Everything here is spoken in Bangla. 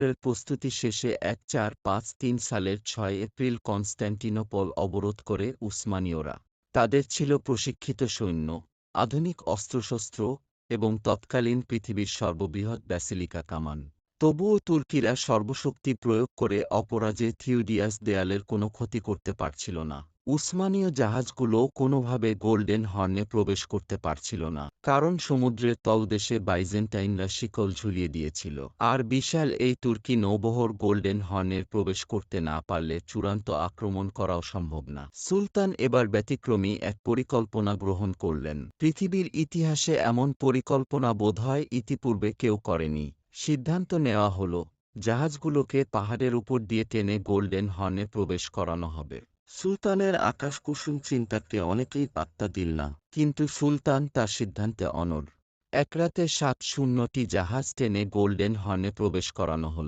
এর প্রস্তুতি শেষে 1453 সালের 6 এপ্রিল কনস্ট্যান্টিনোপল অবরোধ করে উসমানীয়রা। তাদের ছিল প্রশিক্ষিত সৈন্য, আধুনিক অস্ত্রশস্ত্র এবং তৎকালীন পৃথিবীর সর্ববৃহৎ ব্যাসিলিকা কামান। তবুও তুর্কিরা সর্বশক্তি প্রয়োগ করে অপরাজেয় থিউডিয়াস দেয়ালের কোনো ক্ষতি করতে পারছিল না। উসমানীয় জাহাজগুলো কোনোভাবে গোল্ডেন হর্নে প্রবেশ করতে পারছিল না, কারণ সমুদ্রের তলদেশে বাইজেন্টাইনরা শিকল ঝুলিয়ে দিয়েছিল। আর বিশাল এই তুর্কি নৌবহর গোল্ডেন হর্নের প্রবেশ করতে না পারলে চূড়ান্ত আক্রমণ করাও সম্ভব না। সুলতান এবার ব্যতিক্রমী এক পরিকল্পনা গ্রহণ করলেন। পৃথিবীর ইতিহাসে এমন পরিকল্পনা বোধহয় ইতিপূর্বে কেউ করেনি। সিদ্ধান্ত নেওয়া হলো, জাহাজগুলোকে পাহাড়ের উপর দিয়ে টেনে গোল্ডেন হর্নে প্রবেশ করানো হবে। সুলতানের আকাশকুসুম চিন্তাকে অনেকেই পাত্তা দিল না, কিন্তু সুলতান তার সিদ্ধান্তে অনড়। এক রাতে 700টি জাহাজ টেনে গোল্ডেন হর্নে প্রবেশ করানো হল।